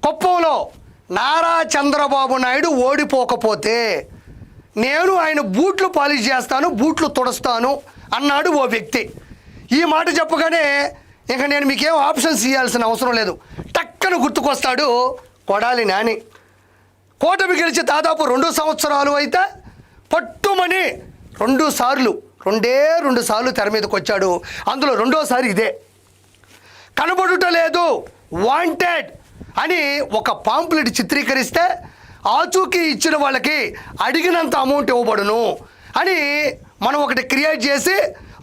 కుప్పంలో నారా చంద్రబాబు నాయుడు ఓడిపోకపోతే నేను ఆయన బూట్లు పాలిష్ చేస్తాను, బూట్లు తుడుస్తాను అన్నాడు ఓ వ్యక్తి. ఈ మాట చెప్పగానే ఇంకా నేను మీకేం ఆప్షన్స్ ఇవ్వాల్సిన అవసరం లేదు, టక్కన గుర్తుకొస్తాడు కొడాలి నాని. కూటమి గెలిచి దాదాపు 2 సంవత్సరాలు అయితే పట్టుమని 2 సార్లు తెర మీదకి వచ్చాడు. అందులో రెండోసారి ఇదే. కనబడుట లేదు, వాంటెడ్ అని ఒక పాంప్లెట్ చిత్రీకరిస్తే ఆచూకీ ఇచ్చిన వాళ్ళకి అడిగినంత అమౌంట్ ఇవ్వబడును అని మనం ఒకటి క్రియేట్ చేసి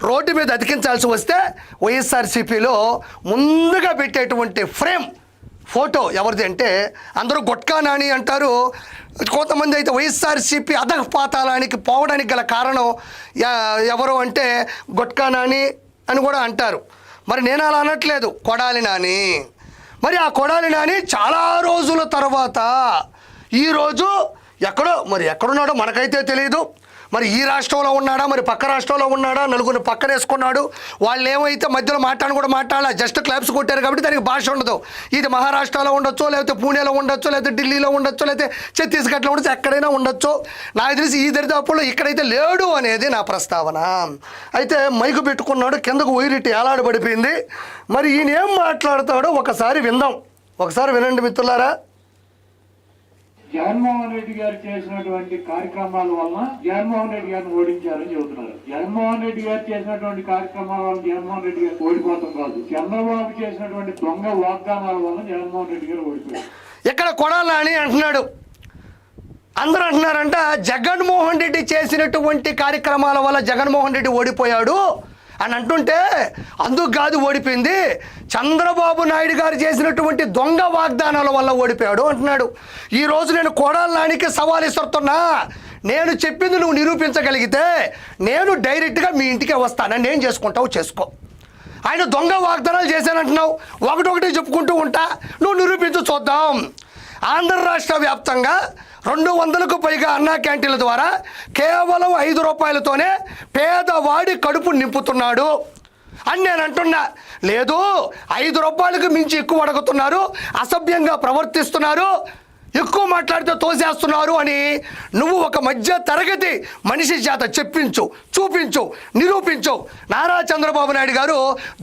రోడ్డు మీద అతికించాల్సి వస్తే వైఎస్ఆర్సీపీలో ముందుగా పెట్టేటువంటి ఫ్రేమ్ ఫోటో ఎవరిది అంటే అందరూ గొట్కా నాని అంటారు. కొంతమంది అయితే వైఎస్ఆర్సీపీ అధఃపాతాళానికి పోవడానికి గల కారణం ఎవరు అంటే గొట్కా నాని అని కూడా అంటారు. మరి నేను అలా అనట్లేదు, కొడాలి నాని. మరి ఆ కొడాలి నాని చాలా రోజుల తర్వాత ఈరోజు ఎక్కడున్నాడో మనకైతే తెలియదు. మరి ఈ రాష్ట్రంలో ఉన్నాడా, మరి పక్క రాష్ట్రంలో ఉన్నాడా, నలుగురిని పక్కన వేసుకున్నాడు. వాళ్ళు ఏమైతే మధ్యలో మాట్లాడాలి, జస్ట్ క్లాప్స్ కొట్టారు కాబట్టి దానికి భాష ఉండదు. ఇది మహారాష్ట్రలో ఉండొచ్చు, లేకపోతే పూణేలో ఉండొచ్చు, లేకపోతే ఢిల్లీలో ఉండొచ్చు, లేకపోతే ఛత్తీస్గఢ్లో ఉండొచ్చు, ఎక్కడైనా ఉండొచ్చు. నాకు తెలిసి ఈ దరిదాపుల్లో ఇక్కడైతే లేడు అనేది నా ప్రస్తావన. అయితే మైకు పెట్టుకున్నాడు, కిందకు ఊరిటి ఏలాడబడిపోయింది. మరి ఈయన ఏం మాట్లాడతాడో ఒకసారి విందాం. ఒకసారి వినండి మిత్రులారా. జగన్మోహన్ రెడ్డి గారు చేసినటువంటి కార్యక్రమాల వలన జగన్మోహన్ రెడ్డి గారిని ఓడించారని చెబుతున్నారు. జగన్మోహన్ రెడ్డి గారు చేసినటువంటి కార్యక్రమాల వలన జగన్మోహన్ రెడ్డి గారు ఓడిపోతాం కాదు, చంద్రబాబు చేసినటువంటి దొంగ వాగ్దానాల వలన జగన్మోహన్ రెడ్డి గారు ఓడిపోయారు. ఇక్కడ కొడాలి అని అంటున్నాడు. అందరూ అంటున్నారంట జగన్మోహన్ రెడ్డి చేసినటువంటి కార్యక్రమాల వల్ల జగన్మోహన్ రెడ్డి ఓడిపోయాడు అని అంటుంటే, అందుకు కాదు ఓడిపోయింది, చంద్రబాబు నాయుడు గారు చేసినటువంటి దొంగ వాగ్దానాల వల్ల ఓడిపోయాడు అంటున్నాడు. ఈరోజు నేను కొడాలి నానికి సవాల్ ఇస్తున్నా. నేను చెప్పింది నువ్వు నిరూపించగలిగితే నేను డైరెక్ట్గా మీ ఇంటికే వస్తాను, నేను చేసుకుంటావు చేసుకో. ఆయన దొంగ వాగ్దానాలు చేశానంటున్నావు, ఒకటొకటి చెప్పుకుంటూ ఉంటా, నువ్వు నిరూపించు చూద్దాం. ఆంధ్ర రాష్ట్ర వ్యాప్తంగా 200కు పైగా అన్నా క్యాంటీన్ల ద్వారా కేవలం 5 రూపాయలతోనే పేదవాడి కడుపు నింపుతున్నాడు అని నేను అంటున్నా. లేదు, 5 రూపాయలకు మించి ఎక్కువ అడుగుతున్నారు, అసభ్యంగా ప్రవర్తిస్తున్నారు, ఎక్కువ మాట్లాడితే తోసేస్తున్నారు అని నువ్వు ఒక మధ్య తరగతి మనిషి చేత చెప్పించు, చూపించు, నిరూపించు. నారా చంద్రబాబు నాయుడు గారు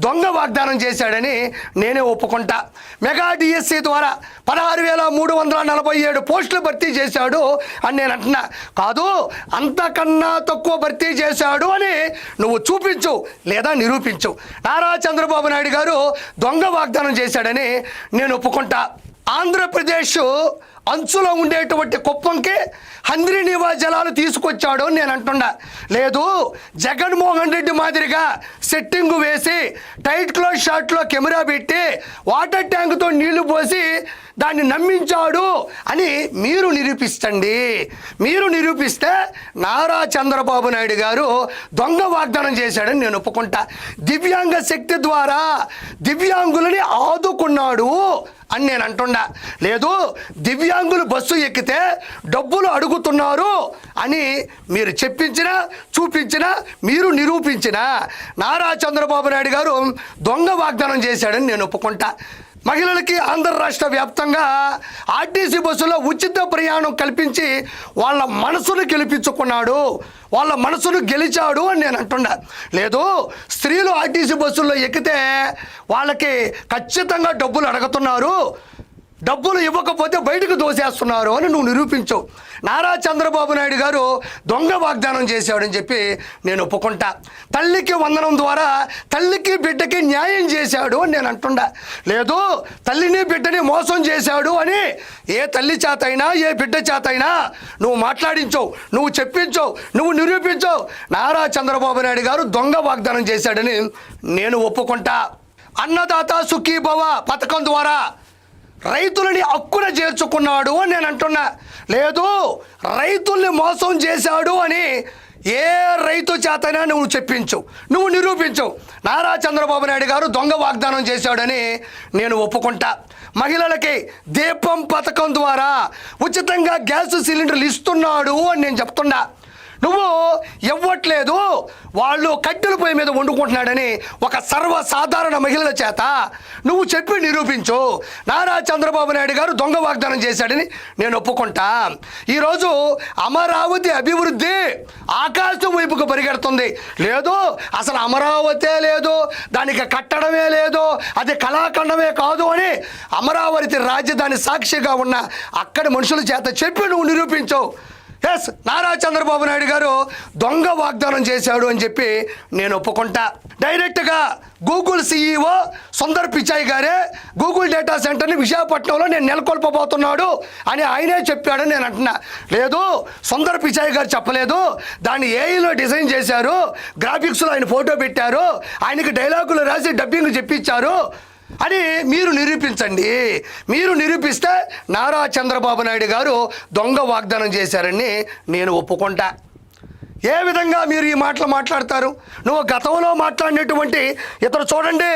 దొంగ వాగ్దానం చేశాడని నేనే ఒప్పుకుంటా. మెగా డిఎస్సి ద్వారా 16,347 పోస్టులు భర్తీ చేశాడు అని నేను అంటున్నా. కాదు, అంతకన్నా తక్కువ భర్తీ చేశాడు అని నువ్వు చూపించు లేదా నిరూపించు. నారా చంద్రబాబు నాయుడు గారు దొంగ వాగ్దానం చేశాడని నేను ఒప్పుకుంటా. ఆంధ్రప్రదేశ్ అంచులో ఉండేటువంటి కుప్పంకి హంద్రీనీవా జలాలు తీసుకొచ్చాడు నేను అంటున్నా. లేదు, జగన్మోహన్ రెడ్డి మాదిరిగా సెట్టింగు వేసి టైట్ క్లోజ్ షాట్లో కెమెరా పెట్టి వాటర్ ట్యాంకుతో నీళ్లు పోసి దాన్ని నమ్మించాడు అని మీరు నిరూపించండి. మీరు నిరూపిస్తే నారా చంద్రబాబు నాయుడు గారు దొంగ వాగ్దానం చేశాడని నేను ఒప్పుకుంటా. దివ్యాంగ శక్తి ద్వారా దివ్యాంగులని ఆదుకున్నాడు అని నేను అంటున్నా. లేదు, దివ్యాంగులు బస్సు ఎక్కితే డబ్బులు అడుగుతున్నారు అని మీరు చెప్పించినా, చూపించినా, మీరు నిరూపించినా నారా చంద్రబాబు నాయుడు గారు దొంగ వాగ్దానం చేశాడని నేను ఒప్పుకుంటా. మహిళలకి ఆంధ్ర రాష్ట్ర వ్యాప్తంగా ఆర్టీసీ బస్సులో ఉచిత ప్రయాణం కల్పించి వాళ్ళ మనసును గెలిపించుకున్నాడు, వాళ్ళ మనసును గెలిచాడు అని నేను అంటున్నా. లేదు, స్త్రీలు ఆర్టీసీ బస్సుల్లో ఎక్కితే వాళ్ళకి ఖచ్చితంగా డబ్బులు అడుగుతున్నారు, డబ్బులు ఇవ్వకపోతే బయటకు దోసేస్తున్నారు అని నువ్వు నిరూపించు. నారా చంద్రబాబు నాయుడు గారు దొంగ వాగ్దానం చేశాడని చెప్పి నేను ఒప్పుకుంటా. తల్లికి వందనం ద్వారా తల్లికి బిడ్డకి న్యాయం చేశాడు అని నేను అంటుండా. లేదు, తల్లిని బిడ్డని మోసం చేశాడు అని ఏ తల్లి చేతైనా ఏ బిడ్డ చేతైనా నువ్వు మాట్లాడించవు, నువ్వు చెప్పించవు, నువ్వు నిరూపించవు. నారా చంద్రబాబు నాయుడు గారు దొంగ వాగ్దానం చేశాడని నేను ఒప్పుకుంటా. అన్నదాత సుఖీభవ పథకం ద్వారా రైతులని హక్కున చేర్చుకున్నాడు అని నేను అంటున్నా. లేదు, రైతుల్ని మోసం చేశాడు అని ఏ రైతు చేతైనా నువ్వు చెప్పించు, నువ్వు నిరూపించు. నారా చంద్రబాబు నాయుడు గారు దొంగ వాగ్దానం చేశాడని నేను ఒప్పుకుంటా. మహిళలకి దీపం పథకం ద్వారా ఉచితంగా గ్యాస్ సిలిండర్లు ఇస్తున్నాడు అని నేను చెప్తున్నా. నువ్వు ఇవ్వట్లేదు, వాళ్ళు కట్టెల పొయ్యి మీద వండుకుంటున్నాడని ఒక సర్వసాధారణ మహిళల చేత నువ్వు చెప్పి నిరూపించు. నారా చంద్రబాబు నాయుడు గారు దొంగ వాగ్దానం చేశాడని నేను ఒప్పుకుంటా. ఈరోజు అమరావతి అభివృద్ధి ఆకాశం వైపుకు పరిగెడుతుంది. లేదు, అసలు అమరావతే లేదు, దానికి కట్టడమే లేదు, అది కళాఖండమే కాదు అని అమరావతి రాజధాని సాక్షిగా ఉన్న అక్కడి మనుషుల చేత చెప్పి నువ్వు నిరూపించు. ఎస్, నారా చంద్రబాబు నాయుడు గారు దొంగ వాగ్దానం చేశాడు అని చెప్పి నేను ఒప్పుకుంటా. డైరెక్ట్గా గూగుల్ CEO సుందర్ పిచాయ్ గారే గూగుల్ డేటా సెంటర్ని విశాఖపట్నంలో నేను నెలకొల్పబోతున్నాడు అని ఆయనే చెప్పాడని నేను అంటున్నా. లేదు, సుందర్ పిచాయ్ గారు చెప్పలేదు, దాన్ని ఏఐలో డిజైన్ చేశారు, గ్రాఫిక్స్లో ఆయన ఫోటో పెట్టారు, ఆయనకి డైలాగులు రాసి డబ్బింగ్ చెప్పించారు అని మీరు నిరూపించండి. మీరు నిరూపిస్తే నారా చంద్రబాబు నాయుడు గారు దొంగ వాగ్దానం చేశారని నేను ఒప్పుకుంటా. ఏ విధంగా మీరు ఈ మాటలు మాట్లాడతారు? నువ్వు గతంలో మాట్లాడినటువంటి ఇతను చూడండి,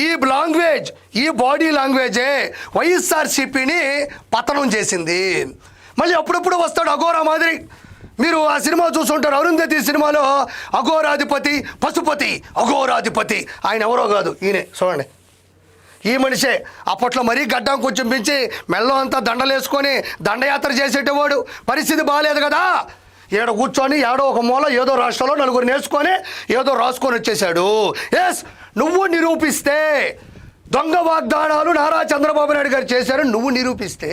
ఈ లాంగ్వేజ్, ఈ బాడీ లాంగ్వేజే వైఎస్ఆర్సీపీని పతనం చేసింది. మళ్ళీ అప్పుడప్పుడు వస్తాడు అఘోరా మాదిరి. మీరు ఆ సినిమా చూసుంటారు, అరుంధతి సినిమాలో అఘోరాధిపతి, పశుపతి, అఘోరాధిపతి. ఆయన ఎవరో కాదు, ఈయనే చూడండి. ఈ మనిషే అప్పట్లో మరీ గడ్డం కొంచెం పెంచి మెల్లో అంతా దండలేసుకొని దండయాత్ర చేసేటవాడు. పరిస్థితి బాగాలేదు కదా, ఏడో కూర్చొని ఏడో ఒక మూల ఏదో రాష్ట్రంలో నలుగురు నేర్చుకొని ఏదో రాసుకొని వచ్చేసాడు. ఎస్, నువ్వు నిరూపిస్తే దొంగ వాగ్దానాలు నారా చంద్రబాబు నాయుడు గారు చేశారు, నువ్వు నిరూపిస్తే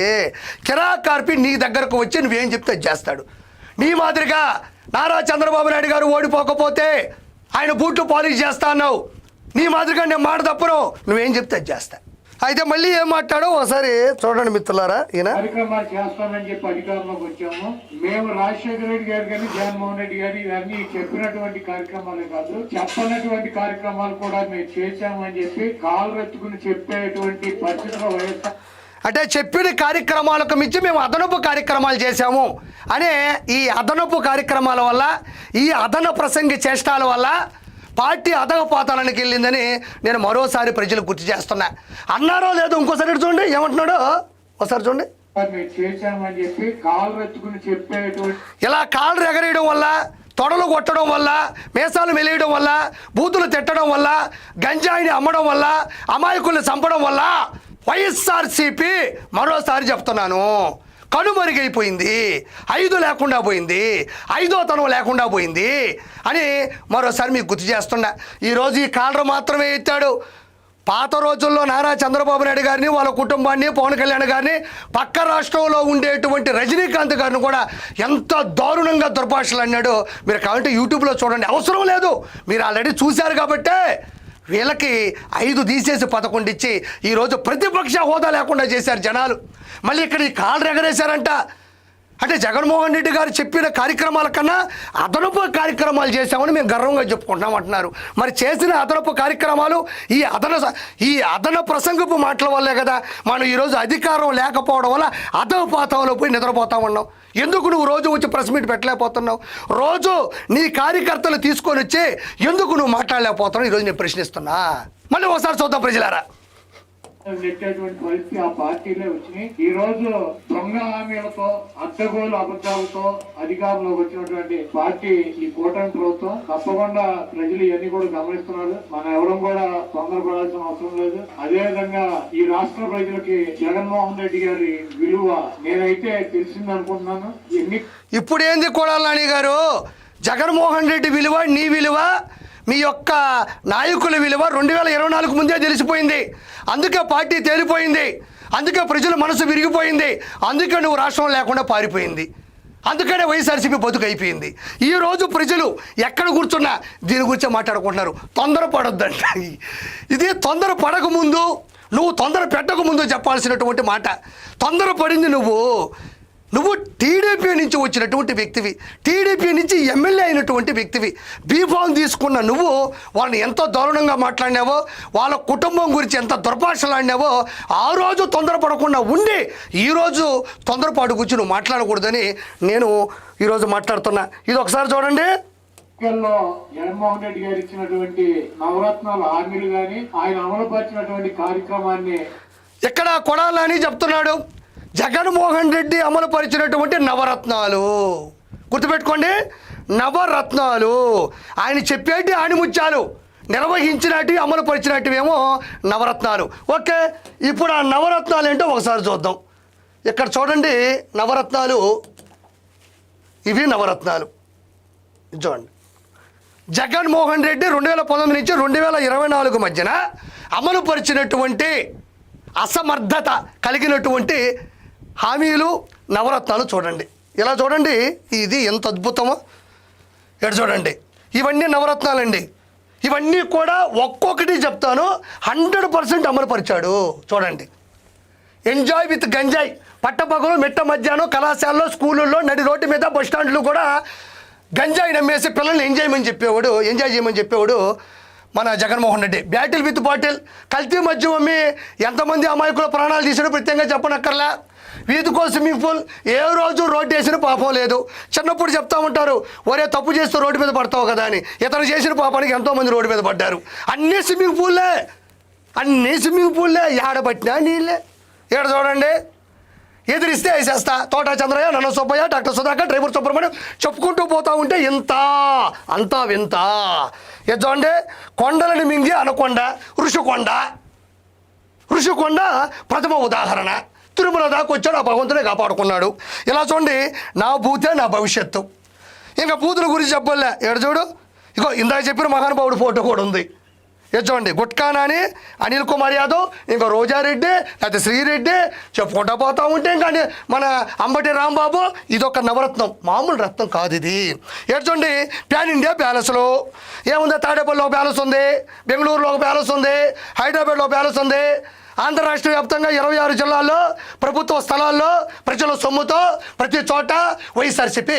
కిరా కార్పి నీ దగ్గరకు వచ్చి నువ్వేం చెప్తే చేస్తాడు. నీ మాదిరిగా నారా చంద్రబాబు నాయుడు గారు ఓడిపోకపోతే ఆయన బూట్లు పాలిష్ చేస్తా అన్నావు. నీ మాదిరిగా నేను మాట తప్పను, నువ్వేం చెప్తే చేస్తా. అయితే మళ్ళీ ఏం మాట్లాడో ఒకసారి చూడండి మిత్రులారా. ఈయన కార్యక్రమాలు చేస్తానని చెప్పి అధికారంలోకి వచ్చాము. మేము రాజశేఖర రెడ్డి గారు కానీ జగన్మోహన్ రెడ్డి గారు ఇవన్నీ చెప్పినటువంటి కార్యక్రమాలే కాదు, చెప్పనటువంటి కార్యక్రమాలు కూడా మేము చేశామని చెప్పి కాలు ఎత్తుకుని చెప్పేటువంటి పరిస్థితిలో వైఎస్ఆర్ అంటే చెప్పిన కార్యక్రమాలకు మించి మేము అదనపు కార్యక్రమాలు చేశాము అనే ఈ అదనపు కార్యక్రమాల వల్ల, ఈ అదన ప్రసంగి చేష్టాల వల్ల పార్టీ అధగపాతాలనికి వెళ్ళిందని నేను మరోసారి ప్రజలకు గుర్తు చేస్తున్నా. అన్నారో లేదో ఇంకోసారి చూడండి ఏమంటున్నాడో ఒకసారి చూడండి. చేశామని చెప్పి కాలు ఎత్తుకుని చెప్పేటువంటి ఇలా కాళ్ళు ఎగరేయడం వల్ల, తొడలు కొట్టడం వల్ల, మీసాలు మెలియడం వల్ల, బూతులు తిట్టడం వల్ల, గంజాయిని అమ్మడం వల్ల, అమాయకుల్ని చంపడం వల్ల వైఎస్ఆర్సీపీ మరోసారి చెప్తున్నాను కనుమరుగైపోయింది, 5 లేకుండా పోయింది, 5వ తనం లేకుండా పోయింది అని మరోసారి మీకు గుర్తు చేస్తున్నా. ఈరోజు ఈ కాలర్ మాత్రమే ఎత్తాడు. పాత రోజుల్లో నారా చంద్రబాబు నాయుడు గారిని, వాళ్ళ కుటుంబాన్ని, పవన్ కళ్యాణ్ గారిని, పక్క రాష్ట్రంలో ఉండేటువంటి రజనీకాంత్ గారిని కూడా ఎంత దారుణంగా దుర్భాషలు అన్నాడు. మీరు కావాలంటే యూట్యూబ్లో చూడండి, అవసరం లేదు, మీరు ఆల్రెడీ చూశారు కాబట్టే. వీళ్ళకి 5 తీసేసి 11 ఇచ్చి ఈరోజు ప్రతిపక్ష హోదా లేకుండా చేశారు జనాలు. మళ్ళీ ఇక్కడ ఈ కాళ్ళు ఎగరేశారంట. అంటే జగన్మోహన్ రెడ్డి గారు చెప్పిన కార్యక్రమాల కన్నా అదనపు కార్యక్రమాలు చేశామని మేము గర్వంగా చెప్పుకుంటున్నాం అంటున్నారు. మరి చేసిన అదనపు కార్యక్రమాలు ఈ అదన ప్రసంగపు మాటల వల్లే కదా మనం ఈరోజు అధికారం లేకపోవడం వల్ల అధపాతంలో పోయి నిద్రపోతా ఉన్నాం. ఎందుకు నువ్వు రోజు వచ్చి ప్రెస్ మీట్ పెట్టలేకపోతున్నావు? రోజు నీ కార్యకర్తలు తీసుకొని వచ్చి ఎందుకు నువ్వు మాట్లాడలేకపోతున్నావు? ఈరోజు నేను ప్రశ్నిస్తున్నా. మళ్ళీ ఒకసారి చూద్దాం ప్రజలారా. నెట్టేటువంటి పరిస్థితి ఆ పార్టీలే వచ్చినాయి. ఈ రోజు దొంగ హామీలతో, అడ్డగోలు అబద్ధాలతో అధికారంలోకి వచ్చినటువంటి పార్టీ ఈ కూటమి ప్రభుత్వం. తప్పకుండా ప్రజలు ఇవన్నీ కూడా గమనిస్తున్నారు. మనం ఎవరం కూడా తొందరపడాల్సిన అవసరం లేదు. అదే విధంగా ఈ రాష్ట్ర ప్రజలకి జగన్మోహన్ రెడ్డి గారి విలువ నేనైతే తెలిసిందనుకుంటున్నాను. ఇప్పుడు ఏంది కొడాలి గారు, జగన్మోహన్ రెడ్డి విలువ, నీ విలువ, మీ యొక్క నాయకుల విలువ 2024 ముందే తెలిసిపోయింది. అందుకే పార్టీ తేలిపోయింది, అందుకే ప్రజల మనసు విరిగిపోయింది, అందుకే నువ్వు రాష్ట్రం లేకుండా పారిపోయింది, అందుకనే వైఎస్ఆర్సీపీ బతుకు అయిపోయింది. ఈరోజు ప్రజలు ఎక్కడ కూర్చున్నా దీని గురించి మాట్లాడుకుంటున్నారు. తొందరపడొద్దంట. ఇది తొందర పడకముందు, నువ్వు తొందర పెట్టకముందు చెప్పాల్సినటువంటి మాట. తొందరపడింది నువ్వు టీడీపీ నుంచి వచ్చినటువంటి వ్యక్తివి, టీడీపీ నుంచి ఎమ్మెల్యే అయినటువంటి వ్యక్తివి. బీఫామ్ తీసుకున్న నువ్వు వాళ్ళని ఎంతో దారుణంగా మాట్లాడినావో, వాళ్ళ కుటుంబం గురించి ఎంత దుర్భాషలాడినావో ఆ రోజు తొందరపడకుండా ఉండి ఈరోజు తొందరపాటు గురించి నువ్వు మాట్లాడకూడదని నేను ఈరోజు మాట్లాడుతున్నా. ఇది ఒకసారి చూడండి. జగన్మోహన్ రెడ్డి గారు ఇచ్చినటువంటి నవరత్నాల హామీలు కానీ, ఆయన అమలుపరిచినటువంటి కార్యక్రమాన్ని ఇక్కడ కొడాలని చెప్తున్నాడు. జగన్మోహన్ రెడ్డి అమలు పరిచినటువంటి నవరత్నాలు గుర్తుపెట్టుకోండి. నవరత్నాలు. ఆయన చెప్పేటి ఆణిముత్యాలు, నిర్వహించినట్టు అమలుపరిచినట్టువేమో నవరత్నాలు. ఓకే, ఇప్పుడు ఆ నవరత్నాలు ఏంటో ఒకసారి చూద్దాం. ఇక్కడ చూడండి నవరత్నాలు, ఇవి నవరత్నాలు. చూడండి, జగన్మోహన్ రెడ్డి 2019 నుంచి 2024 మధ్యన అమలుపరిచినటువంటి అసమర్థత కలిగినటువంటి హామీలు, నవరత్నాలు చూడండి. ఇలా చూడండి, ఇది ఎంత అద్భుతమో. ఇక్కడ చూడండి, ఇవన్నీ నవరత్నాలండి. ఇవన్నీ కూడా ఒక్కొక్కటి చెప్తాను, 100% అమలుపరిచాడు. చూడండి, ఎంజాయ్ విత్ గంజాయి. పట్టపగలు మిట్ట మధ్యాహ్నం కళాశాలలో, స్కూళ్ళల్లో, నడి రోడ్డు మీద, బస్ స్టాండ్లు కూడా గంజాయి నమ్మేసి పిల్లల్ని ఎంజాయ్ చేయమని చెప్పేవాడు మన Jaganmohan Reddy. Battle with bottle, కల్తీ మద్యం అమ్మి ఎంతమంది అమాయకుల ప్రాణాలు తీసాడో ప్రత్యేకంగా చెప్పనక్కర్లా. వీధికో స్విమ్మింగ్ పూల్, ఏ రోజు రోడ్డు వేసిన పాపం లేదు. చిన్నప్పుడు చెప్తా ఉంటారు, ఒరే తప్పు చేస్తూ రోడ్డు మీద పడతావు కదా అని. ఇతను చేసిన పాపానికి ఎంతోమంది రోడ్డు మీద పడ్డారు. అన్నీ స్విమ్మింగ్ పూల్లే, ఏడబట్టినా నీళ్ళే. ఇక్కడ చూడండి, ఎదిరిస్తే వేసేస్తా. తోట చంద్రయ్య, నన్న సుబ్బయ్య, డాక్టర్ సుధాకర్, డ్రైవర్ సుబ్రహ్మణ్యం చెప్పుకుంటూ పోతా ఉంటే అంతా వింత. ఇది చూడండి, కొండలని మింగి అనకొండ, ఋషికొండ ప్రథమ ఉదాహరణ. తిరుమల దాకా వచ్చాడు, ఆ భగవంతుడే కాపాడుకున్నాడు. ఇలా చూడండి, నా భూతే నా భవిష్యత్తు. ఇంకా బూతుల గురించి చెప్పలే. ఇక్కడ చూడు, ఇగో ఇందాక చెప్పిన మహానుభావుడు ఫోటో కూడా ఉంది. ఇది చూడండి, గుట్కా నాని, అనిల్ కుమార్ యాదవ్, ఇంకా రోజారెడ్డి, లేకపోతే శ్రీరెడ్డి చెప్పుకుంటా పోతా ఉంటే ఇంకా మన అంబటి రాంబాబు. ఇదొక నవరత్నం, మామూలు రత్నం కాదు ఇది. ఇది చూడండి, ప్యాన్ ఇండియా ప్యాలెస్లో ఏముంది, తాడేపల్లిలో ఒక ప్యాలెస్ ఉంది, బెంగళూరులో ఒక ప్యాలెస్ ఉంది, హైదరాబాద్లో ప్యాలెస్ ఉంది. ఆంధ్రరాష్ట్ర వ్యాప్తంగా 26 జిల్లాల్లో ప్రభుత్వ స్థలాల్లో ప్రజల సొమ్ముతో ప్రతి చోట వైఎస్ఆర్సీపీ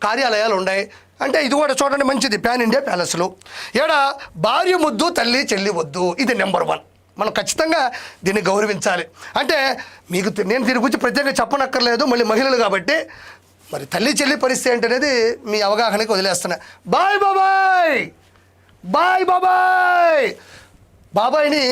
కార్యాలయాలు ఉన్నాయి. అంటే ఇది కూడా చూడండి, మంచిది. ప్యాన్ ఇండియా ప్యాలెస్లు. ఏడ భార్య ముద్దు, తల్లి చెల్లి వద్దు, ఇది నెంబర్ 1. మనం ఖచ్చితంగా దీన్ని గౌరవించాలి. అంటే మీకు నేను దీని గురించి ప్రత్యేకంగా చెప్పనక్కర్లేదు, మళ్ళీ మహిళలు కాబట్టి. మరి తల్లి చెల్లి పరిస్థితి ఏంటనేది మీ అవగాహనకి వదిలేస్తున్నా. బాయ్ బాబాయ్ బాబాయ్ని